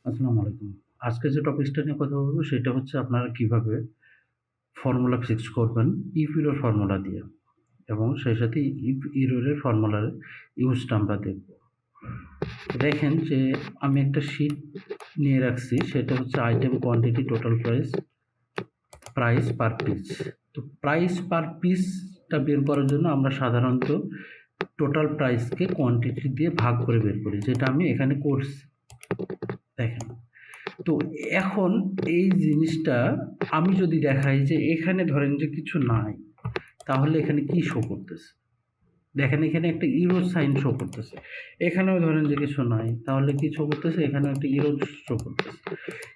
আসসালামু আলাইকুম। আজকে যে টপিকসটা নিয়ে কথা বলব সেটা হচ্ছে আপনারা কিভাবে ফর্মুলা ফিক্স করবেন ইফ এরর ফর্মুলা দিয়ে এবং সেই সাথে ইফ এররের ফর্মুলার ইউজটা আমরা দেখব। দেখেন যে আমি একটা শীট নিয়ে রাখছি, সেটা হচ্ছে item quantity total price per piece. তো প্রাইস পার পিসটা বের করার জন্য আমরা সাধারণত টোটাল প্রাইসকে কোয়ান্টিটি দিয়ে ভাগ করে বের করি, যেটা আমি এখানে করছি। দেখেন, তো এখন এই জিনিসটা আমি যদি দেখাই যে এখানে ধরেন যে কিছু নাই, তাহলে এখানে কি শো করতেছে? দেখেন এখানে একটা ইরো সাইন শো করতেছে। এখানেও ধরেন যে কিছু নাই, তাহলে কি শো করতেছে? এখানেও একটা ইরো শো করতেছে।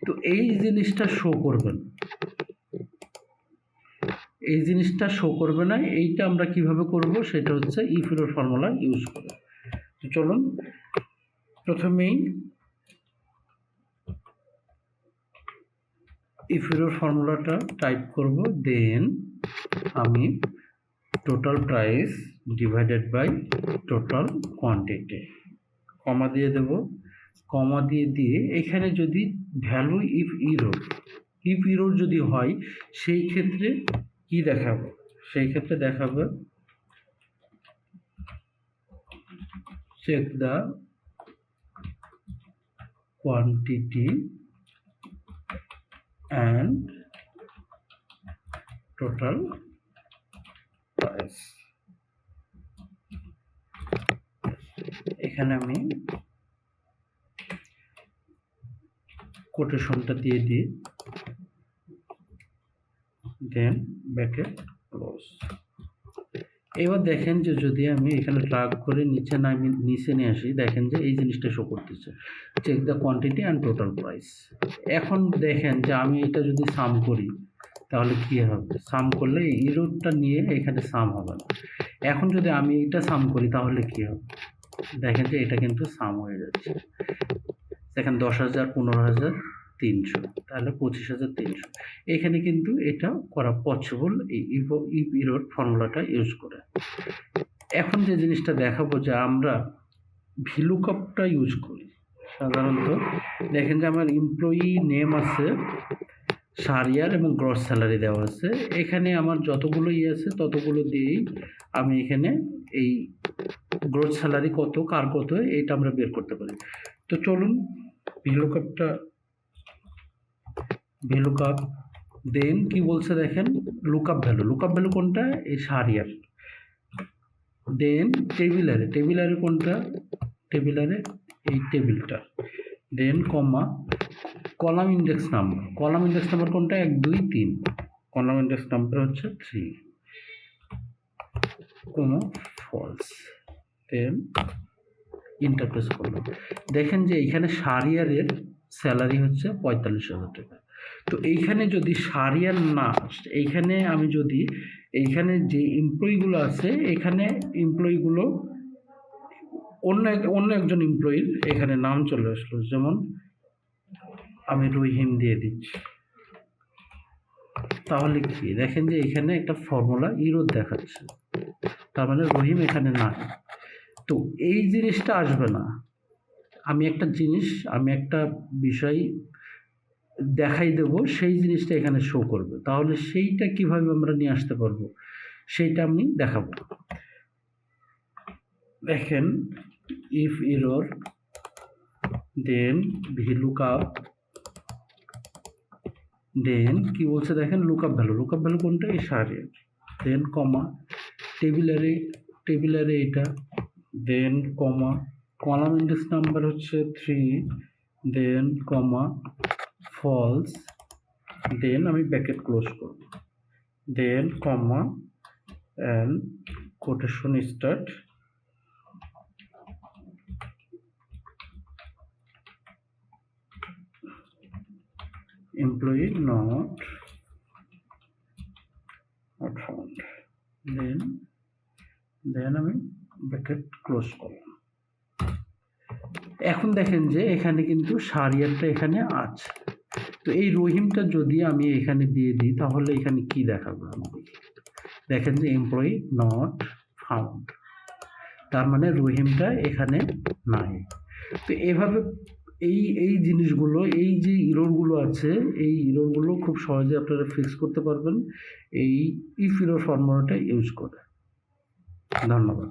তো এই জিনিসটা শো করবে না, এই জিনিসটা শো করবে না। এইটা আমরা কিভাবে করব? সেটা হচ্ছে ইফ এরর ফর্মুলা ইউজ করে। তো চলুন প্রথমেই ইফ এরর ফর্মুলাটা টাইপ করব, দেন আমি total price divided by total quantity, comma দিয়ে দেব। কমা দিয়ে এখানে যদি ভ্যালু ইফ ইরোর যদি হয়, সেই ক্ষেত্রে কি দেখাবো? সেই ক্ষেত্রে দেখাবো check the quantity and total price. এখানে আমি কোটেশনটা দিয়ে দিই, দেন ব্র্যাকেট ক্লোজ। এবার দেখেন যে যদি আমি এখানে ড্রাগ করে নিচে নিয়ে আসি, দেখেন যে এই জিনিসটা শো করতেছে, check the quantity and total price. এখন দেখেন যে আমি এটা যদি সাম করি তাহলে কি হবে? সাম করলে ইরোডটা নিয়ে এখানে সাম হবে না। এখন যদি আমি এটা সাম করি তাহলে কি হবে? দেখেন যে এটা কিন্তু সাম হয়ে যাচ্ছে। দেখেন 10,000, 15,300, তাহলে 25,300। এখানে কিন্তু এটা করা পসিবল এই ইফ এরর ফর্মুলাটা ইউজ করে। এখন যে জিনিসটা দেখাবো যে আমরা ভিলুকআপটা ইউজ করি সাধারণত। দেখেন যে আমার এমপ্লয়ি নেম আছে, সারিয়ার এবং গ্রস স্যালারি দেওয়া আছে। এখানে আমার যতগুলো আছে ততগুলো দিয়েই আমি এখানে এই গ্রস স্যালারি কত, কার কত, এটা আমরা বের করতে পারি। তো চলুন ভিলুকআপ দেন কি বলছে দেখেন, লুকআপ ভ্যালু কোনটা? এই সারিয়ার। দেন টেবিলারে কোনটা? টেবিলারে এই টেবিলটা। দেন কমা কলাম ইন্ডেক্স নাম্বার কোনটা? 1 2 3, কলাম ইন্ডেক্স নাম্বার হচ্ছে 3, কোনো ফলস। দেন ইন্টারপ্রেস করলাম। দেখেন যে এইখানে সারিয়ারের স্যালারি হচ্ছে 45,000 টাকা। তো এইখানে যদি সারিয়ার না, এইখানে আমি যদি এইখানে যে এমপ্লয়িগুলো আছে, এখানে এমপ্লয়িগুলো অন্য একজন এমপ্লয়ির এখানে নাম চলে আসলো, যেমন আমি রহিম দিয়ে দিচ্ছি। তাহলে কি দেখেন যে এখানে একটা ফর্মুলা ইরোর দেখাচ্ছে, তার মানে রহিম এখানে নাই। তো এই জিনিসটা আসবে না। আমি একটা বিষয় দেখাই দেব, সেই জিনিসটা এখানে শো করবে। তাহলে সেইটা কিভাবে আমরা নিয়ে আসতে পারবো সেইটা আমি দেখাবো। দেখেন ইফ এরর, দেন ভিলুকআপ, দেন কি বলছে দেখেন লুকআপ ভ্যালু কোনটা? এই সারিয়ার। দেন কমা টেবিলারে এটা, দেন কমা কলাম ইন্ডেক্স নাম্বার হচ্ছে 3, দেন কমা ফলস, দেন আমি ব্র্যাকেট ক্লোজ করব, then comma and quotation start, employee not found, then আমি ব্র্যাকেট ক্লোজ করলাম। এখন দেখেন যে এখানে কিন্তু সারিয়ারটা এখানে আছে। তো এই রহিমটা যদি আমি এখানে দিয়ে দিই তাহলে এখানে কি দেখাবো? দেখেন যে এমপ্লয়ি নট ফাউন্ড, তার মানে রহিমটা এখানে নাই। তো এভাবে এই জিনিসগুলো, এই যে ইররগুলো আছে, এই ইররগুলো খুব সহজে আপনারা ফিক্স করতে পারবেন এই ইফ ইরর ফর্মুলাটা ইউজ করে। ধন্যবাদ।